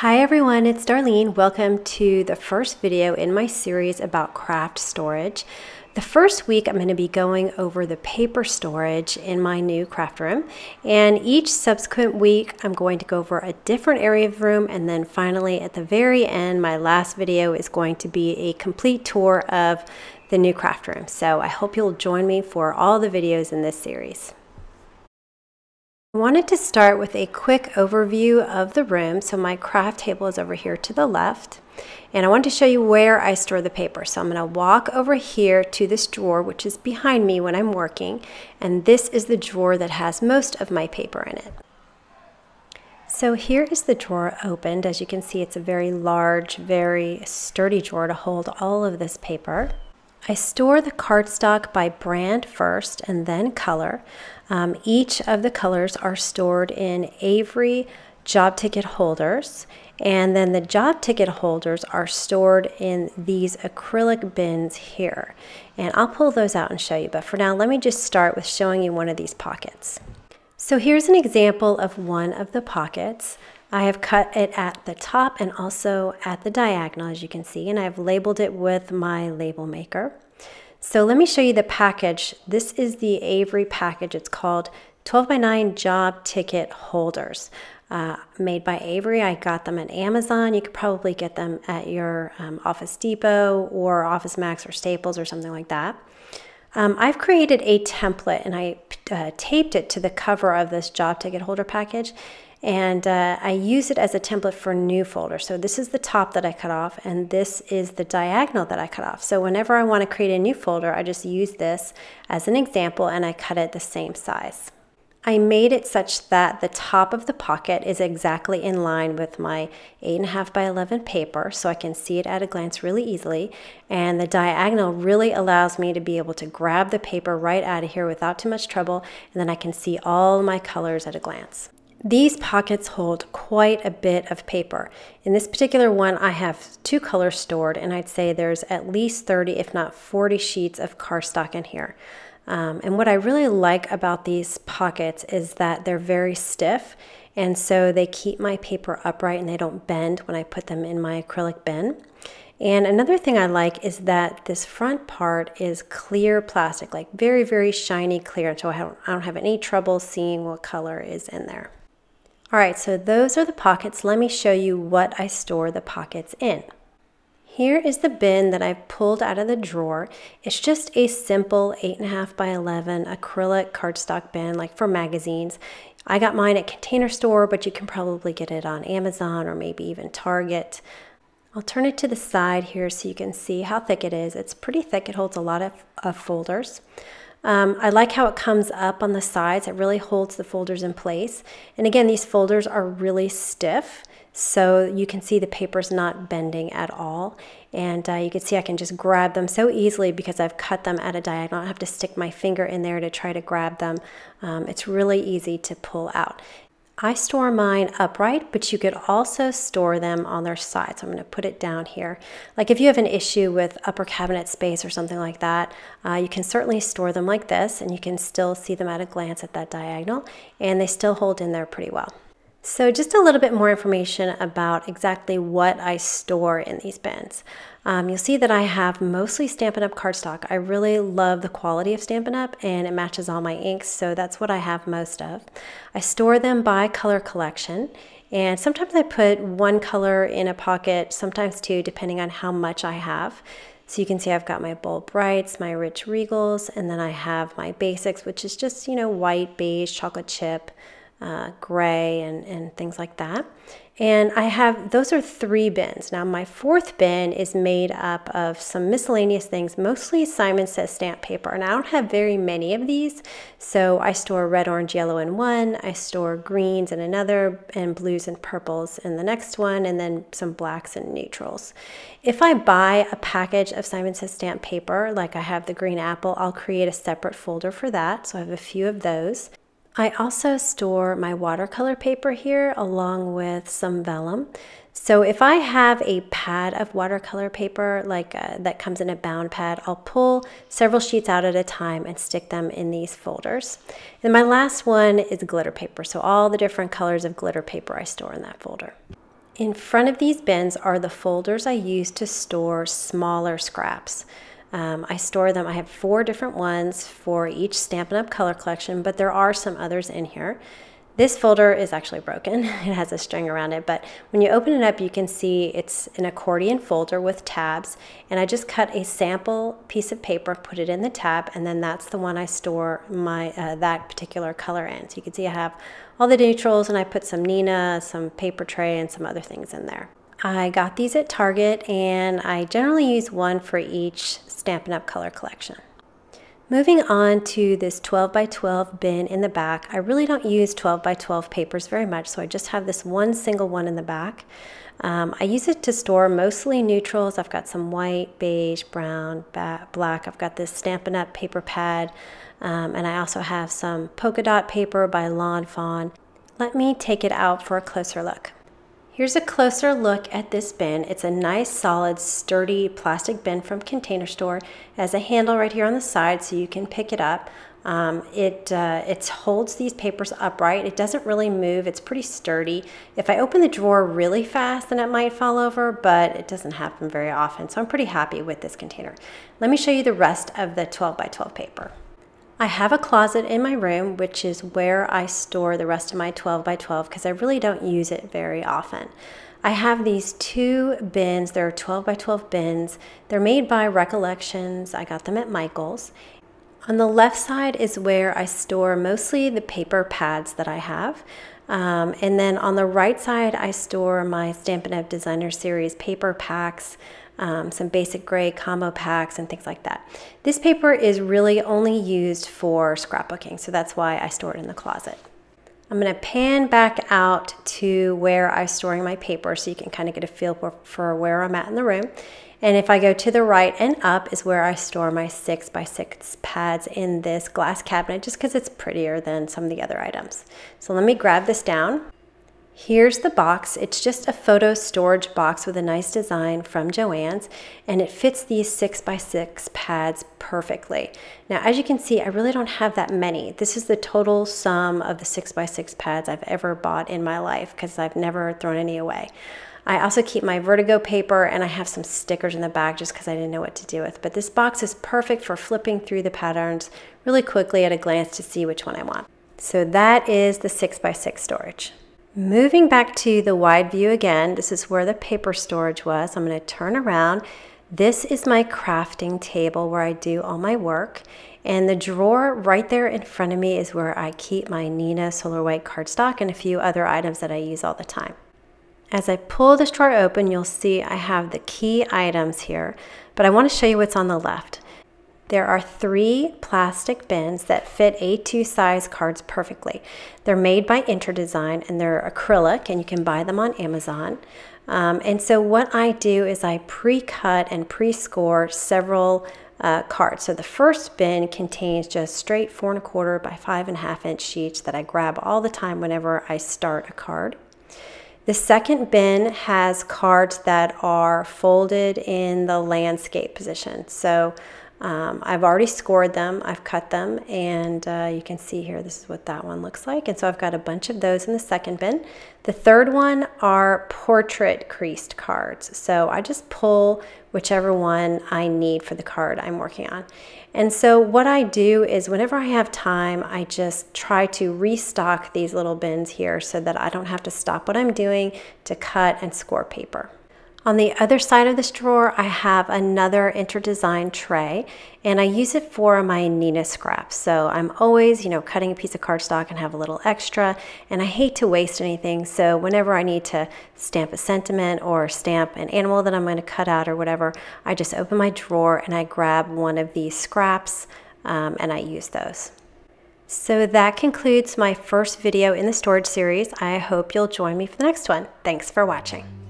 Hi everyone, it's Darlene. Welcome to the first video in my series about craft storage. The first week I'm going to be going over the paper storage in my new craft room, and each subsequent week I'm going to go over a different area of the room, and then finally at the very end my last video is going to be a complete tour of the new craft room. So I hope you'll join me for all the videos in this series. I wanted to start with a quick overview of the room. So my craft table is over here to the left, and I want to show you where I store the paper. So I'm going to walk over here to this drawer, which is behind me when I'm working, and this is the drawer that has most of my paper in it. So here is the drawer opened. As you can see, it's a very large, very sturdy drawer to hold all of this paper. I store the cardstock by brand first and then color. Each of the colors are stored in Avery job ticket holders, and then the job ticket holders are stored in these acrylic bins here. And I'll pull those out and show you, but for now let me just start with showing you one of these pockets. So here's an example of one of the pockets. I have cut it at the top and also at the diagonal, as you can see, and I've labeled it with my label maker. So let me show you the package. This is the Avery package. It's called 12x9 job ticket holders. Made by Avery. I got them at Amazon. You could probably get them at your Office Depot or Office Max or Staples or something like that. I've created a template and I taped it to the cover of this job ticket holder package, and I use it as a template for new folders. So this is the top that I cut off, and this is the diagonal that I cut off. So whenever I want to create a new folder, I just use this as an example and I cut it the same size. I made it such that the top of the pocket is exactly in line with my 8.5 by 11 paper, so I can see it at a glance really easily, and the diagonal really allows me to be able to grab the paper right out of here without too much trouble, and then I can see all my colors at a glance. These pockets hold quite a bit of paper. In this particular one, I have 2 colors stored, and I'd say there's at least 30, if not 40 sheets of cardstock in here. And what I really like about these pockets is that they're very stiff, and so they keep my paper upright and they don't bend when I put them in my acrylic bin. And another thing I like is that this front part is clear plastic, like very, very shiny clear, so I don't have any trouble seeing what color is in there. All right, so those are the pockets. Let me show you what I store the pockets in. Here is the bin that I've pulled out of the drawer. It's just a simple 8.5 by 11 acrylic cardstock bin, like for magazines. I got mine at Container Store, but you can probably get it on Amazon or maybe even Target. I'll turn it to the side here so you can see how thick it is. It's pretty thick. It holds a lot of folders. I like how it comes up on the sides. It really holds the folders in place. And again, these folders are really stiff, so you can see the paper's not bending at all. And you can see I can just grab them so easily because I've cut them at a diagonal. I don't have to stick my finger in there to try to grab them. It's really easy to pull out. I store mine upright, but you could also store them on their sides. So I'm going to put it down here. Like if you have an issue with upper cabinet space or something like that, you can certainly store them like this, and you can still see them at a glance at that diagonal, and they still hold in there pretty well. So just a little bit more information about exactly what I store in these bins. You'll see that I have mostly Stampin' Up! Cardstock. I really love the quality of Stampin' Up! And it matches all my inks, so that's what I have most of. I store them by color collection, and sometimes I put one color in a pocket, sometimes two, depending on how much I have. So you can see I've got my Bold Brights, my Rich Regals, and then I have my basics, which is just, you know, white, beige, chocolate chip, gray, and things like that. And I have, those are 3 bins. Now my 4th bin is made up of some miscellaneous things, mostly Simon Says stamp paper, and I don't have very many of these, so I store red, orange, yellow in one, I store greens in another, and blues and purples in the next one, and then some blacks and neutrals. If I buy a package of Simon Says stamp paper, like I have the green apple, I'll create a separate folder for that, so I have a few of those. I also store my watercolor paper here along with some vellum. So if I have a pad of watercolor paper like that comes in a bound pad, I'll pull several sheets out at a time and stick them in these folders. And my last one is glitter paper. So all the different colors of glitter paper I store in that folder. In front of these bins are the folders I use to store smaller scraps. I store them, I have 4 different ones for each Stampin' Up! Color collection, but there are some others in here. This folder is actually broken. It has a string around it, but when you open it up, you can see it's an accordion folder with tabs, and I just cut a sample piece of paper, put it in the tab, and then that's the one I store my that particular color in. So you can see I have all the neutrals, and I put some Neenah, some paper tray, and some other things in there. I got these at Target, and I generally use one for each Stampin' Up! Color collection. Moving on to this 12 by 12 bin in the back, I really don't use 12 by 12 papers very much, so I just have this one single one in the back. I use it to store mostly neutrals. I've got some white, beige, brown, black. I've got this Stampin' Up! Paper pad, and I also have some polka dot paper by Lawn Fawn. Let me take it out for a closer look. Here's a closer look at this bin. It's a nice, solid, sturdy plastic bin from Container Store. It has a handle right here on the side so you can pick it up. It holds these papers upright. It doesn't really move. It's pretty sturdy. If I open the drawer really fast, then it might fall over, but it doesn't happen very often. So I'm pretty happy with this container. Let me show you the rest of the 12 by 12 paper. I have a closet in my room, which is where I store the rest of my 12 by 12 because I really don't use it very often. I have these 2 bins. They're 12 by 12 bins. They're made by Recollections. I got them at Michael's. On the left side is where I store mostly the paper pads that I have. And then on the right side, I store my Stampin' Up! Designer Series paper packs, some basic gray combo packs and things like that. This paper is really only used for scrapbooking, so that's why I store it in the closet. I'm going to pan back out to where I'm storing my paper so you can kind of get a feel for where I'm at in the room. And if I go to the right and up is where I store my 6 by 6 pads in this glass cabinet, just because it's prettier than some of the other items. So let me grab this down. Here's the box. It's just a photo storage box with a nice design from Joann's, and it fits these 6 by 6 pads perfectly. Now, as you can see, I really don't have that many. This is the total sum of the 6 by 6 pads I've ever bought in my life because I've never thrown any away. I also keep my Vertigo paper, and I have some stickers in the back just because I didn't know what to do with. But this box is perfect for flipping through the patterns really quickly at a glance to see which one I want. So that is the 6 by 6 storage. Moving back to the wide view again, this is where the paper storage was. I'm going to turn around. This is my crafting table where I do all my work. And the drawer right there in front of me is where I keep my Neenah Solar White cardstock and a few other items that I use all the time. As I pull this drawer open, you'll see I have the key items here, but I want to show you what's on the left. There are 3 plastic bins that fit A2 size cards perfectly. They're made by Interdesign, and they're acrylic, and you can buy them on Amazon. And so what I do is I pre-cut and pre-score several cards. So the first bin contains just straight 4 1/4 by 5 1/2 inch sheets that I grab all the time whenever I start a card. The second bin has cards that are folded in the landscape position. So I've already scored them, I've cut them, and you can see here this is what that one looks like. And so I've got a bunch of those in the second bin. The third one are portrait creased cards. So I just pull whichever one I need for the card I'm working on. And so what I do is whenever I have time, I just try to restock these little bins here so that I don't have to stop what I'm doing to cut and score paper. On the other side of this drawer, I have another Interdesign tray, and I use it for my Neenah scraps. So I'm always, cutting a piece of cardstock and have a little extra, and I hate to waste anything. So whenever I need to stamp a sentiment or stamp an animal that I'm going to cut out or whatever, I just open my drawer and I grab one of these scraps, and I use those. So that concludes my first video in the storage series. I hope you'll join me for the next one. Thanks for watching.